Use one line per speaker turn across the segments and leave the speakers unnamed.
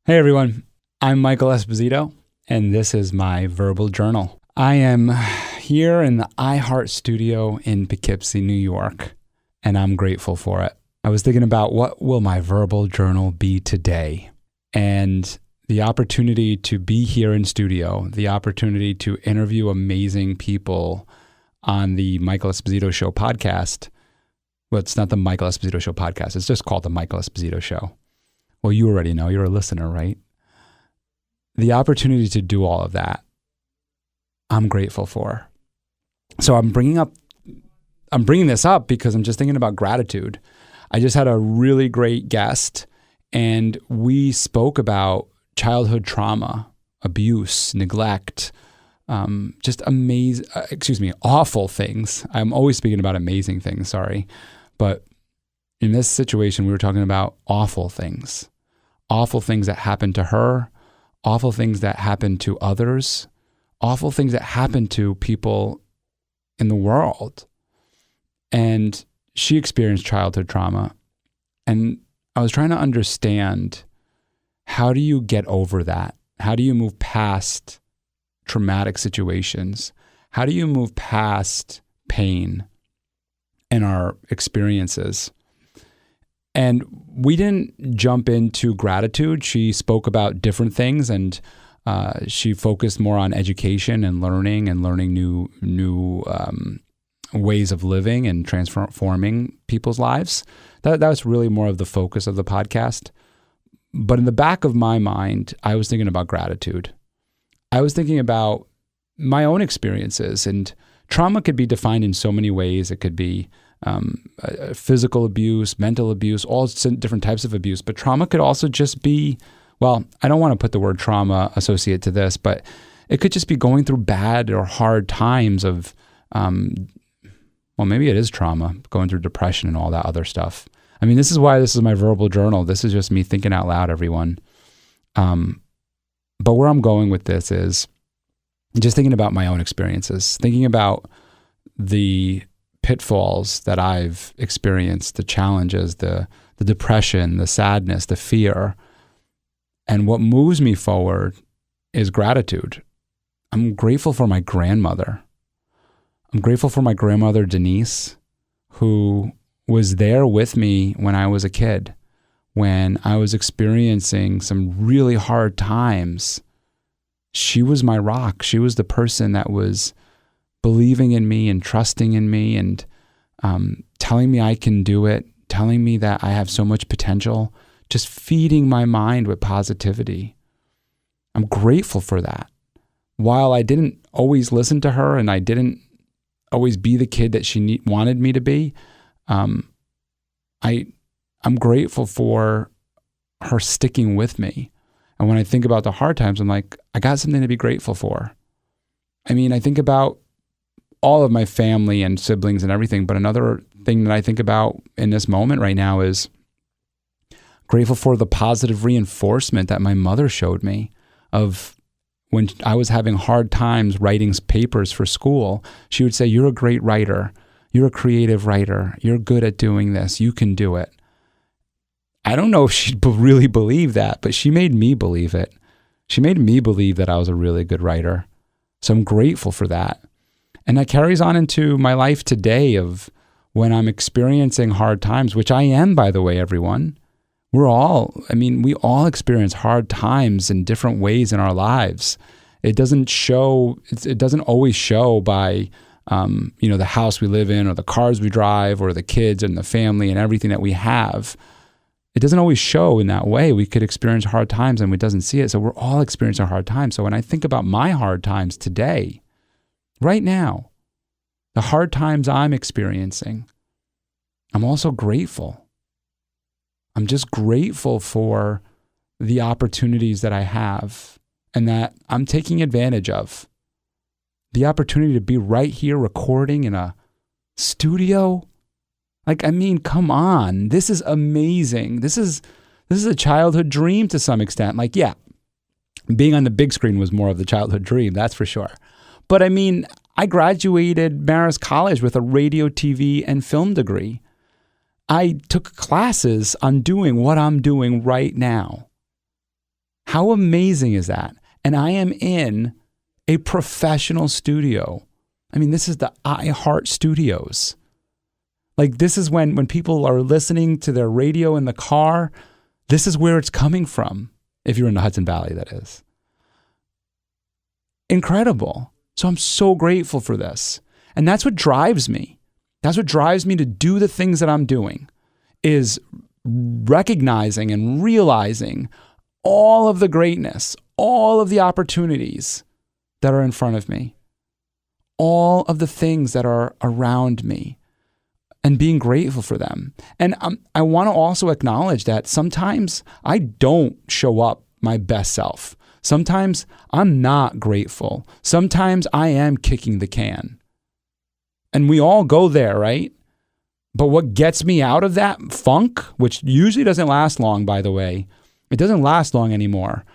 Hey everyone, I'm Michael Esposito, and this is my verbal journal. I am here in the iHeart studio in Poughkeepsie, New York, and I'm grateful for it. I was thinking about what will my verbal journal be today, and the opportunity to be here in studio, the opportunity to interview amazing people on the Michael Esposito Show podcast. Well, it's not the Michael Esposito Show podcast. It's just called the Michael Esposito Show. Well, you already know. You're a listener, right? The opportunity to do all of that, I'm grateful for. So I'm bringing this up because I'm just thinking about gratitude. I just had a really great guest, and we spoke about childhood trauma, abuse, neglect, just awful things. I'm always speaking about amazing things, sorry. But in this situation, we were talking about awful things that happened to her, awful things that happened to others, awful things that happened to people in the world. And she experienced childhood trauma. And I was trying to understand, how do you get over that? How do you move past traumatic situations? How do you move past pain in our experiences? And we didn't jump into gratitude. She spoke about different things, and she focused more on education and learning new ways of living and transforming people's lives. That was really more of the focus of the podcast. But in the back of my mind, I was thinking about gratitude. I was thinking about my own experiences, and trauma could be defined in so many ways. It could be physical abuse, mental abuse, all different types of abuse. But trauma could also just be, well, I don't want to put the word trauma associated to this, but it could just be going through bad or hard times of, well, maybe it is trauma, going through depression and all that other stuff. I mean, this is why this is my verbal journal. This is just me thinking out loud, everyone. But where I'm going with this is just thinking about my own experiences, thinking about the pitfalls that I've experienced, the challenges, the depression, the sadness, the fear. And what moves me forward is gratitude. I'm grateful for my grandmother. I'm grateful for my grandmother, Denise, who was there with me when I was a kid, when I was experiencing some really hard times. She was my rock. She was the person that was believing in me and trusting in me and telling me I can do it, telling me that I have so much potential, just feeding my mind with positivity. I'm grateful for that. While I didn't always listen to her and I didn't always be the kid that she wanted me to be, I'm grateful for her sticking with me. And when I think about the hard times, I'm like, I got something to be grateful for. I mean, I think about all of my family and siblings and everything. But another thing that I think about in this moment right now is grateful for the positive reinforcement that my mother showed me of when I was having hard times writing papers for school. She would say, "You're a great writer. You're a creative writer. You're good at doing this. You can do it." I don't know if she really believed that, but she made me believe it. She made me believe that I was a really good writer. So I'm grateful for that. And that carries on into my life today of when I'm experiencing hard times, which I am, by the way, everyone. We all experience hard times in different ways in our lives. It doesn't always show by, the house we live in or the cars we drive or the kids and the family and everything that we have. It doesn't always show in that way. We could experience hard times and we doesn't see it. So we're all experiencing hard times. So when I think about my hard times today, right now, the hard times I'm experiencing, I'm also grateful. I'm just grateful for the opportunities that I have and that I'm taking advantage of. The opportunity to be right here recording in a studio. Come on. This is amazing. This is a childhood dream to some extent. Being on the big screen was more of the childhood dream, that's for sure. But I graduated Marist College with a radio, TV, and film degree. I took classes on doing what I'm doing right now. How amazing is that? And I am in a professional studio. I mean, this is the iHeart Studios. Like, this is when people are listening to their radio in the car, this is where it's coming from. If you're in the Hudson Valley, that is. Incredible. So I'm so grateful for this. And that's what drives me. That's what drives me to do the things that I'm doing, is recognizing and realizing all of the greatness, all of the opportunities that are in front of me, all of the things that are around me, and being grateful for them. And I want to also acknowledge that sometimes I don't show up my best self. Sometimes I'm not grateful. Sometimes I am kicking the can. And we all go there, right? But what gets me out of that funk, which usually doesn't last long, by the way, it doesn't last long anymore.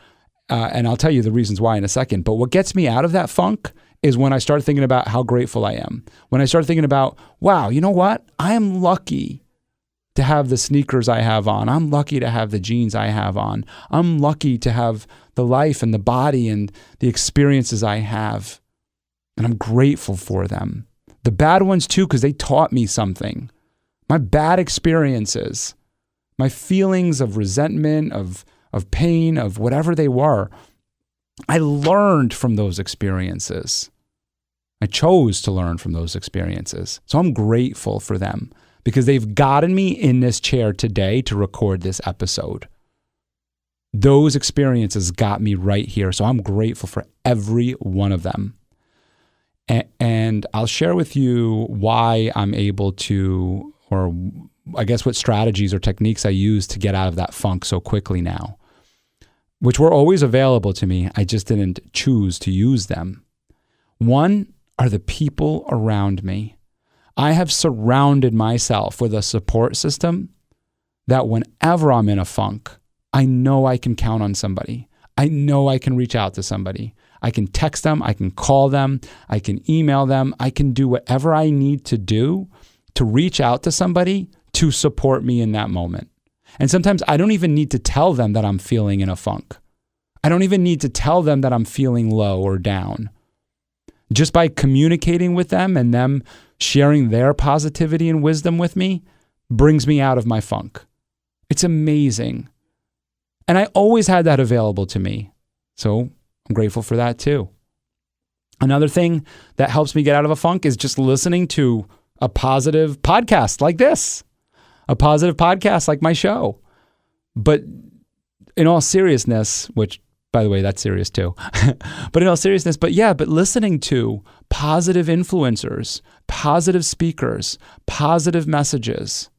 And I'll tell you the reasons why in a second. But what gets me out of that funk is when I start thinking about how grateful I am. When I start thinking about, wow, you know what? I am lucky to have the sneakers I have on. I'm lucky to have the jeans I have on. I'm lucky to have the life and the body and the experiences I have. And I'm grateful for them. The bad ones too, because they taught me something. My bad experiences, my feelings of resentment, of pain, of whatever they were, I learned from those experiences. I chose to learn from those experiences. So I'm grateful for them because they've gotten me in this chair today to record this episode. Those experiences got me right here. So I'm grateful for every one of them. And I'll share with you why I'm able to, or I guess what strategies or techniques I use to get out of that funk so quickly now, which were always available to me. I just didn't choose to use them. One are the people around me. I have surrounded myself with a support system that whenever I'm in a funk, I know I can count on somebody. I know I can reach out to somebody. I can text them, I can call them, I can email them, I can do whatever I need to do to reach out to somebody to support me in that moment. And sometimes I don't even need to tell them that I'm feeling in a funk. I don't even need to tell them that I'm feeling low or down. Just by communicating with them and them sharing their positivity and wisdom with me brings me out of my funk. It's amazing. And I always had that available to me. So I'm grateful for that too. Another thing that helps me get out of a funk is just listening to a positive podcast like this, a positive podcast like my show. But in all seriousness, which by the way, that's serious too. But in all seriousness, but listening to positive influencers, positive speakers, positive messages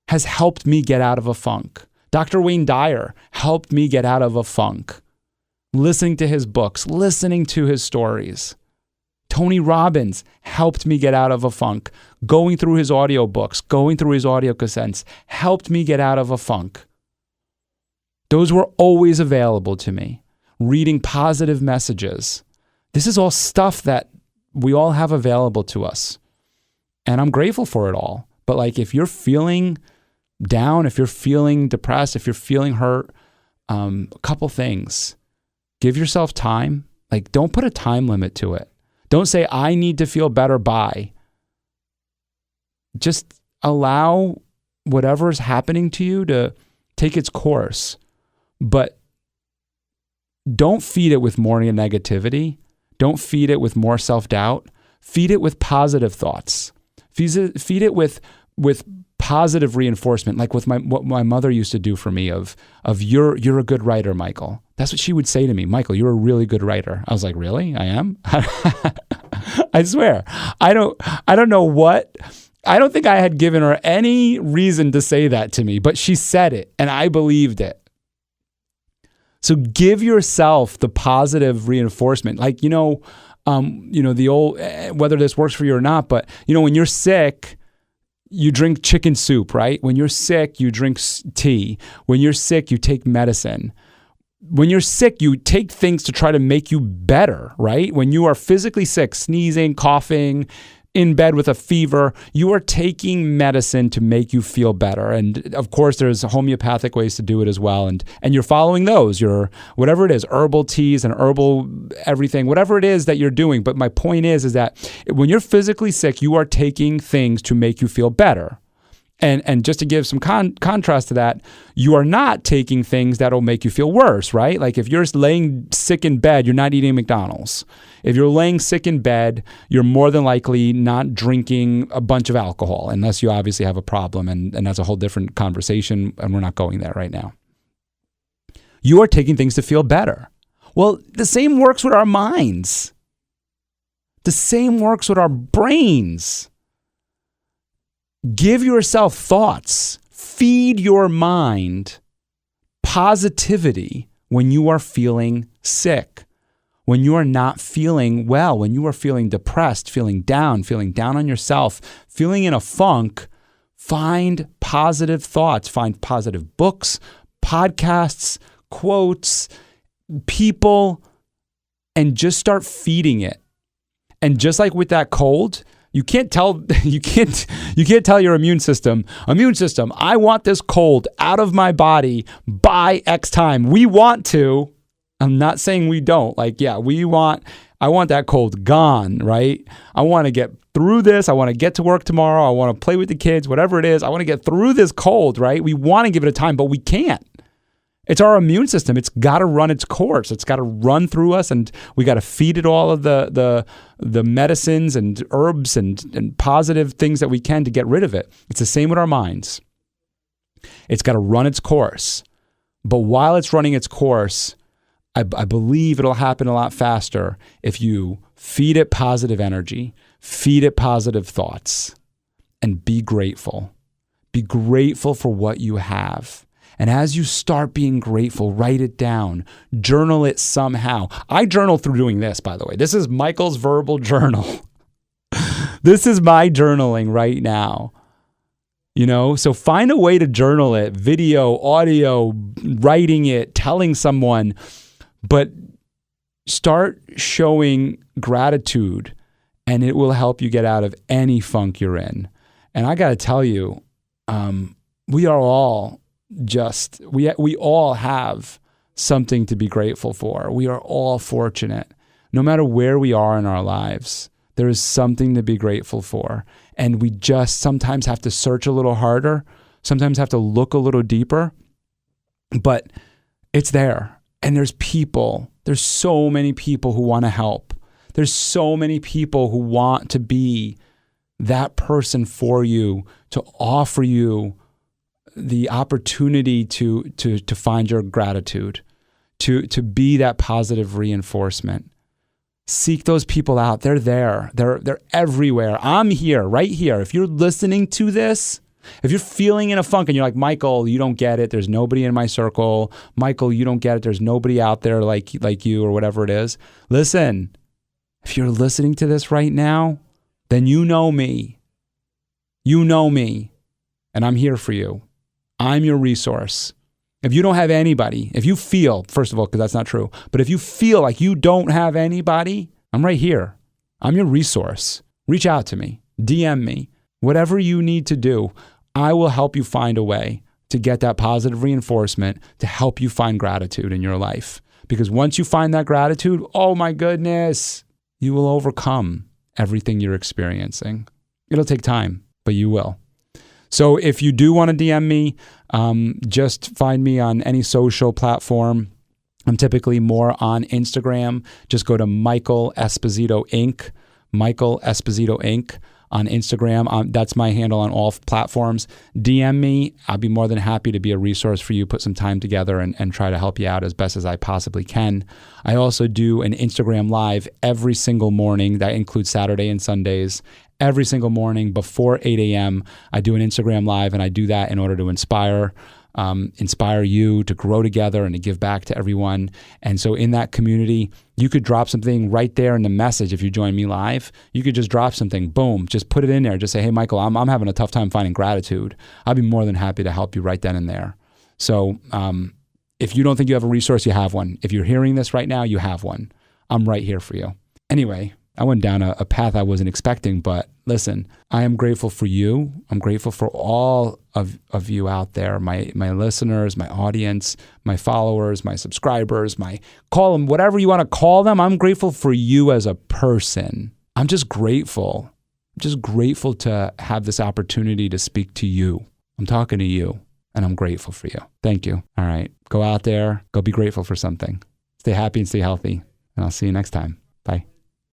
has helped me get out of a funk. Dr. Wayne Dyer helped me get out of a funk. Listening to his books, listening to his stories. Tony Robbins helped me get out of a funk. Going through his audiobooks, going through his audio cassettes helped me get out of a funk. Those were always available to me. Reading positive messages. This is all stuff that we all have available to us. And I'm grateful for it all. But like, if you're feeling down, if you're feeling depressed, if you're feeling hurt, a couple things. Give yourself time. Like, don't put a time limit to it. Don't say, I need to feel better by. Just allow whatever is happening to you to take its course. But don't feed it with more negativity. Don't feed it with more self-doubt. Feed it with positive thoughts. Feed it with positive reinforcement, like with what my mother used to do for me of you're a good writer, Michael. That's what she would say to me. Michael, you're a really good writer. I was like, really? I am? I swear. I don't know what. I don't think I had given her any reason to say that to me, but she said it and I believed it. So give yourself the positive reinforcement. Like, the old, whether this works for you or not, but when you're sick, you drink chicken soup, right? When you're sick, you drink tea. When you're sick, you take medicine. When you're sick, you take things to try to make you better, right? When you are physically sick, sneezing, coughing, in bed with a fever, you are taking medicine to make you feel better. And of course, there's homeopathic ways to do it as well. And you're following those, whatever it is, herbal teas and herbal everything, whatever it is that you're doing. But my point is that when you're physically sick, you are taking things to make you feel better. And just to give some contrast to that, you are not taking things that'll make you feel worse, right? Like if you're laying sick in bed, you're not eating McDonald's. If you're laying sick in bed, you're more than likely not drinking a bunch of alcohol, unless you obviously have a problem, and that's a whole different conversation, and we're not going there right now. You are taking things to feel better. Well, the same works with our minds. The same works with our brains. Give yourself thoughts. Feed your mind positivity when you are feeling sick, when you are not feeling well, when you are feeling depressed, feeling down on yourself, feeling in a funk. Find positive thoughts. Find positive books, podcasts, quotes, people, and just start feeding it. And just like with that cold, you can't tell your immune system, I want this cold out of my body by X time. We want to. I'm not saying we don't. I want that cold gone, right? I want to get through this. I want to get to work tomorrow. I want to play with the kids, whatever it is. I want to get through this cold, right? We want to give it a time, but we can't. It's our immune system. It's got to run its course. It's got to run through us, and we got to feed it all of the medicines and herbs and positive things that we can to get rid of it. It's the same with our minds. It's got to run its course. But while it's running its course, I believe it'll happen a lot faster if you feed it positive energy, feed it positive thoughts, and be grateful. Be grateful for what you have. And as you start being grateful, write it down, journal it somehow. I journal through doing this, by the way. This is Michael's verbal journal. This is my journaling right now. So find a way to journal it, video, audio, writing it, telling someone, but start showing gratitude, and it will help you get out of any funk you're in. And I got to tell you, we are all we all have something to be grateful for. We are all fortunate. No matter where we are in our lives, there is something to be grateful for. And we just sometimes have to search a little harder, sometimes have to look a little deeper, but it's there. And there's so many people who want to help. There's so many people who want to be that person for you, to offer you the opportunity to find your gratitude, to be that positive reinforcement. Seek those people out. They're there. They're everywhere. I'm here, right here. If you're listening to this, if you're feeling in a funk and you're like, Michael, you don't get it. There's nobody in my circle. Michael, you don't get it. There's nobody out there like you or whatever it is. Listen, if you're listening to this right now, then you know me. You know me, and I'm here for you. I'm your resource. If you don't have anybody, if you feel, first of all, because that's not true, but if you feel like you don't have anybody, I'm right here. I'm your resource. Reach out to me. DM me. Whatever you need to do, I will help you find a way to get that positive reinforcement to help you find gratitude in your life. Because once you find that gratitude, oh my goodness, you will overcome everything you're experiencing. It'll take time, but you will. So if you do want to DM me, just find me on any social platform. I'm typically more on Instagram. Just go to Michael Esposito Inc. Michael Esposito Inc. on Instagram. That's my handle on all platforms. DM me. I'll be more than happy to be a resource for you, put some time together and try to help you out as best as I possibly can. I also do an Instagram Live every single morning. That includes Saturday and Sundays. Every single morning before 8 a.m., I do an Instagram Live, and I do that in order to inspire you to grow together and to give back to everyone. And so in that community, you could drop something right there in the message. If you join me live, you could just drop something, boom, just put it in there. Just say, hey, Michael, I'm having a tough time finding gratitude. I'd be more than happy to help you right then and there. So if you don't think you have a resource, you have one. If you're hearing this right now, you have one. I'm right here for you. Anyway, I went down a path I wasn't expecting, but listen, I am grateful for you. I'm grateful for all of you out there, my listeners, my audience, my followers, my subscribers, call them whatever you want to call them. I'm grateful for you as a person. I'm just grateful. I'm just grateful to have this opportunity to speak to you. I'm talking to you, and I'm grateful for you. Thank you. All right. Go out there. Go be grateful for something. Stay happy and stay healthy. And I'll see you next time. Bye.